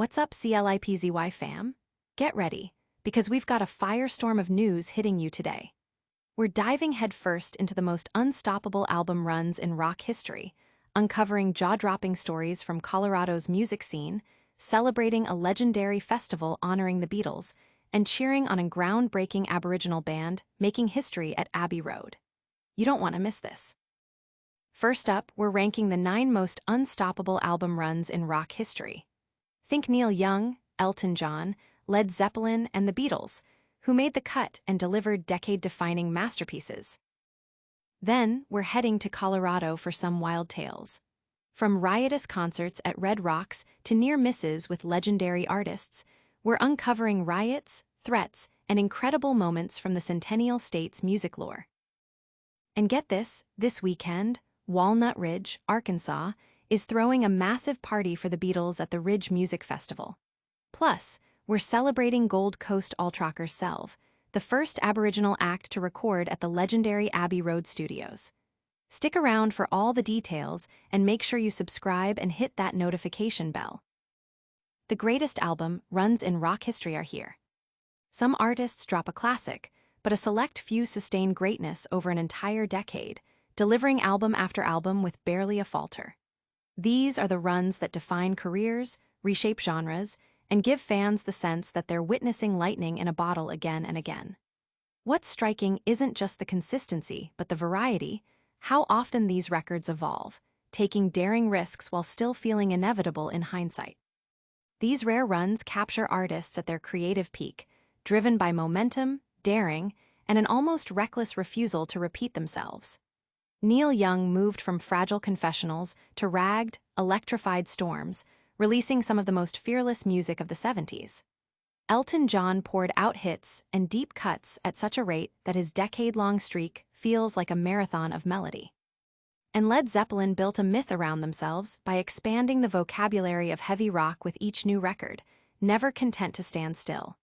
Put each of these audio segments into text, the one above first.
What's up, CLIPZY fam? Get ready, because we've got a firestorm of news hitting you today. We're diving headfirst into the most unstoppable album runs in rock history, uncovering jaw-dropping stories from Colorado's music scene, celebrating a legendary festival honoring the Beatles, and cheering on a groundbreaking Aboriginal band making history at Abbey Road. You don't want to miss this. First up, we're ranking the 9 most unstoppable album runs in rock history. Think Neil Young, Elton John, Led Zeppelin, and the Beatles, who made the cut and delivered decade-defining masterpieces. Then, we're heading to Colorado for some wild tales. From riotous concerts at Red Rocks to near misses with legendary artists, we're uncovering riots, threats, and incredible moments from the Centennial State's music lore. And get this weekend, Walnut Ridge, Arkansas, is throwing a massive party for the Beatles at the Ridge Music Festival. Plus, we're celebrating Gold Coast alt-rockers Selve, the first Aboriginal act to record at the legendary Abbey Road Studios. Stick around for all the details and make sure you subscribe and hit that notification bell. The greatest album runs in rock history are here. Some artists drop a classic, but a select few sustain greatness over an entire decade, delivering album after album with barely a falter. These are the runs that define careers, reshape genres, and give fans the sense that they're witnessing lightning in a bottle again and again. What's striking isn't just the consistency, but the variety, how often these records evolve, taking daring risks while still feeling inevitable in hindsight. These rare runs capture artists at their creative peak, driven by momentum, daring, and an almost reckless refusal to repeat themselves. Neil Young moved from fragile confessionals to ragged, electrified storms, releasing some of the most fearless music of the 70s. Elton John poured out hits and deep cuts at such a rate that his decade-long streak feels like a marathon of melody. And Led Zeppelin built a myth around themselves by expanding the vocabulary of heavy rock with each new record, never content to stand still.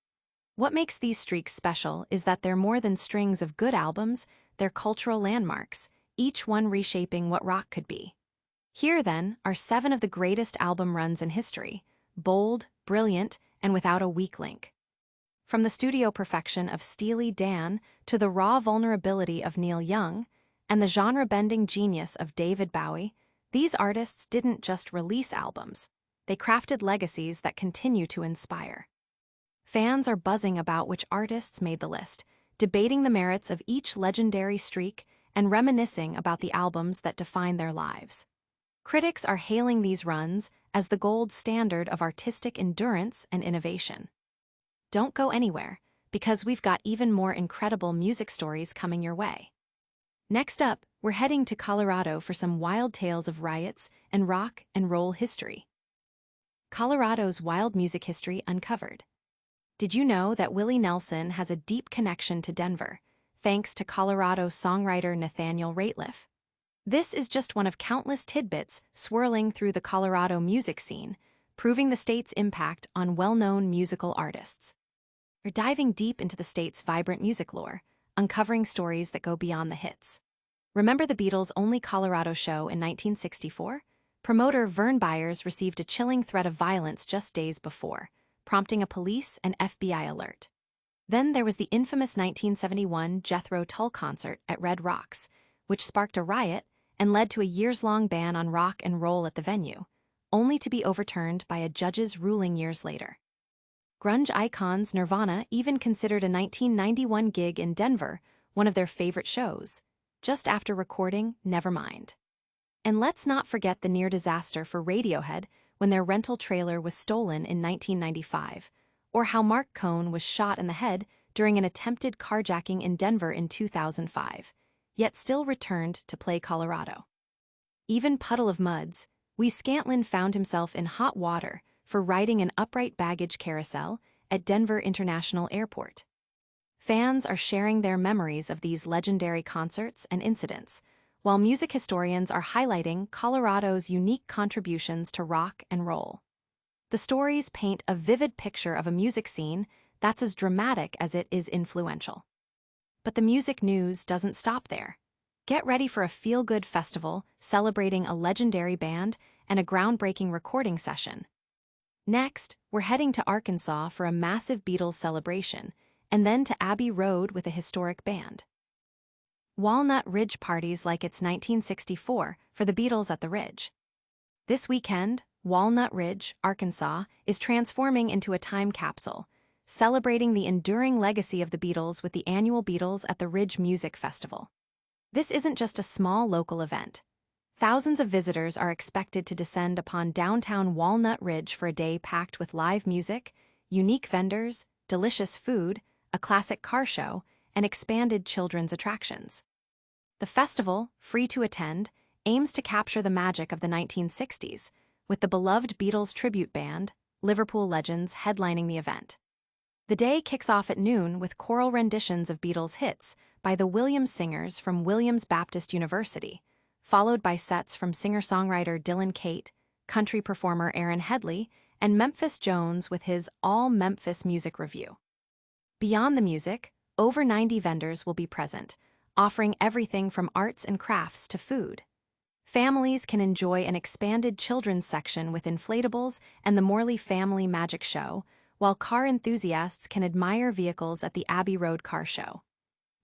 What makes these streaks special is that they're more than strings of good albums, they're cultural landmarks, each one reshaping what rock could be. Here, then, are 7 of the greatest album runs in history, bold, brilliant, and without a weak link. From the studio perfection of Steely Dan to the raw vulnerability of Neil Young and the genre-bending genius of David Bowie, these artists didn't just release albums, they crafted legacies that continue to inspire. Fans are buzzing about which artists made the list, debating the merits of each legendary streak and reminiscing about the albums that define their lives. Critics are hailing these runs as the gold standard of artistic endurance and innovation. Don't go anywhere, because we've got even more incredible music stories coming your way. Next up, we're heading to Colorado for some wild tales of riots and rock and roll history. Colorado's wild music history uncovered. Did you know that Willie Nelson has a deep connection to Denver, thanks to Colorado songwriter Nathaniel Rateliff? This is just one of countless tidbits swirling through the Colorado music scene, proving the state's impact on well-known musical artists. We're diving deep into the state's vibrant music lore, uncovering stories that go beyond the hits. Remember the Beatles' only Colorado show in 1964? Promoter Vern Byers received a chilling threat of violence just days before, prompting a police and FBI alert. Then there was the infamous 1971 Jethro Tull concert at Red Rocks, which sparked a riot and led to a years-long ban on rock and roll at the venue, only to be overturned by a judge's ruling years later. Grunge icons Nirvana even considered a 1991 gig in Denver one of their favorite shows, just after recording Nevermind. And let's not forget the near disaster for Radiohead when their rental trailer was stolen in 1995, or how Mark Cohn was shot in the head during an attempted carjacking in Denver in 2005, yet still returned to play Colorado. Even Puddle of Muds, Wee Scantlin found himself in hot water for riding an upright baggage carousel at Denver International Airport. Fans are sharing their memories of these legendary concerts and incidents, while music historians are highlighting Colorado's unique contributions to rock and roll. The stories paint a vivid picture of a music scene that's as dramatic as it is influential. But the music news doesn't stop there. Get ready for a feel-good festival celebrating a legendary band and a groundbreaking recording session. Next, we're heading to Arkansas for a massive Beatles celebration, and then to Abbey Road with a historic band. Walnut Ridge parties like it's 1964 for the Beatles at the Ridge. This weekend, Walnut Ridge, Arkansas, is transforming into a time capsule, celebrating the enduring legacy of the Beatles with the annual Beatles at the Ridge Music Festival. This isn't just a small local event. Thousands of visitors are expected to descend upon downtown Walnut Ridge for a day packed with live music, unique vendors, delicious food, a classic car show, and expanded children's attractions. The festival, free to attend, aims to capture the magic of the 1960s, with the beloved Beatles tribute band, Liverpool Legends, headlining the event. The day kicks off at noon with choral renditions of Beatles hits by the Williams Singers from Williams Baptist University, followed by sets from singer-songwriter Dylan Cate, country performer Aaron Hedley, and Memphis Jones with his All Memphis Music Review. Beyond the music, over 90 vendors will be present, offering everything from arts and crafts to food. Families can enjoy an expanded children's section with inflatables and the Morley Family Magic Show, while car enthusiasts can admire vehicles at the Abbey Road Car Show.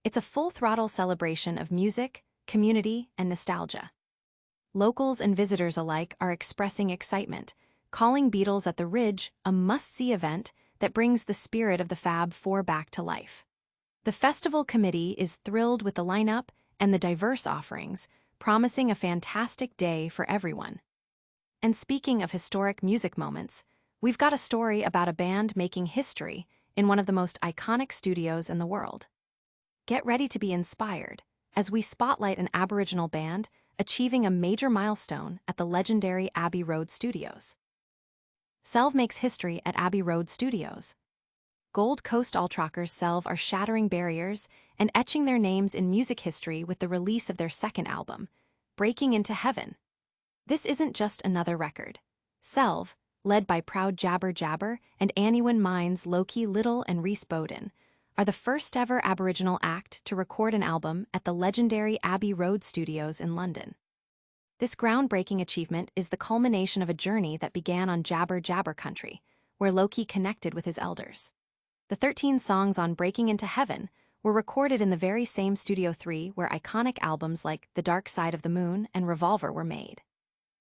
It's a full-throttle celebration of music, community, and nostalgia. Locals and visitors alike are expressing excitement, calling Beatles at the Ridge a must-see event that brings the spirit of the Fab Four back to life. The festival committee is thrilled with the lineup and the diverse offerings, promising a fantastic day for everyone. And speaking of historic music moments, we've got a story about a band making history in one of the most iconic studios in the world. Get ready to be inspired as we spotlight an Aboriginal band achieving a major milestone at the legendary Abbey Road Studios. Selve makes history at Abbey Road Studios. Gold Coast alt-rockers Selve are shattering barriers and etching their names in music history with the release of their second album, Breaking Into Heaven. This isn't just another record. Selve, led by Proud Jabber Jabber and Aniwan Mines Loki Little and Rhys Bowden, are the first-ever Aboriginal act to record an album at the legendary Abbey Road Studios in London. This groundbreaking achievement is the culmination of a journey that began on Jabber Jabber country, where Loki connected with his elders. The 13 songs on Breaking Into Heaven were recorded in the very same Studio 3 where iconic albums like The Dark Side of the Moon and Revolver were made.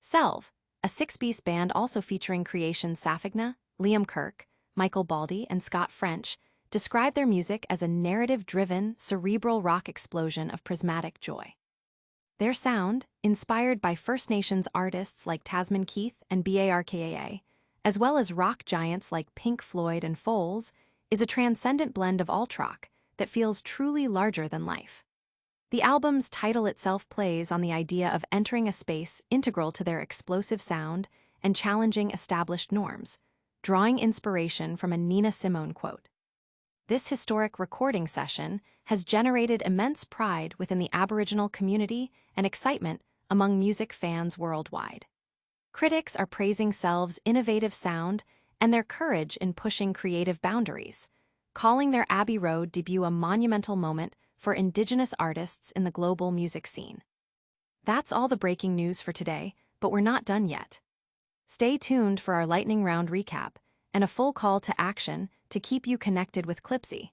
Selve, a six-piece band also featuring Creation Safigna, Liam Kirk, Michael Baldy, and Scott French, describe their music as a narrative-driven, cerebral rock explosion of prismatic joy. Their sound, inspired by First Nations artists like Tasman Keith and BARKAA, as well as rock giants like Pink Floyd and Foals, is a transcendent blend of alt-rock that feels truly larger than life. The album's title itself plays on the idea of entering a space integral to their explosive sound and challenging established norms, drawing inspiration from a Nina Simone quote. This historic recording session has generated immense pride within the Aboriginal community and excitement among music fans worldwide. Critics are praising Selve's innovative sound and their courage in pushing creative boundaries, calling their Abbey Road debut a monumental moment for Indigenous artists in the global music scene. That's all the breaking news for today, but we're not done yet. Stay tuned for our lightning round recap and a full call to action to keep you connected with Clipsy.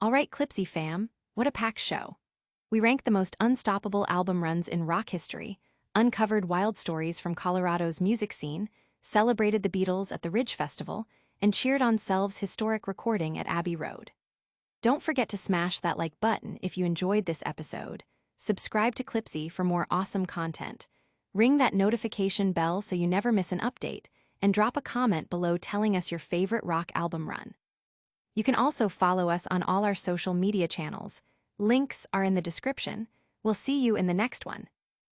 All right, Clipsy fam, what a packed show. We ranked the most unstoppable album runs in rock history, uncovered wild stories from Colorado's music scene, celebrated the Beatles at the Ridge Festival, and cheered on Selve's historic recording at Abbey Road. Don't forget to smash that like button if you enjoyed this episode, subscribe to Clipsy for more awesome content, ring that notification bell so you never miss an update, and drop a comment below telling us your favorite rock album run. You can also follow us on all our social media channels. Links are in the description. We'll see you in the next one.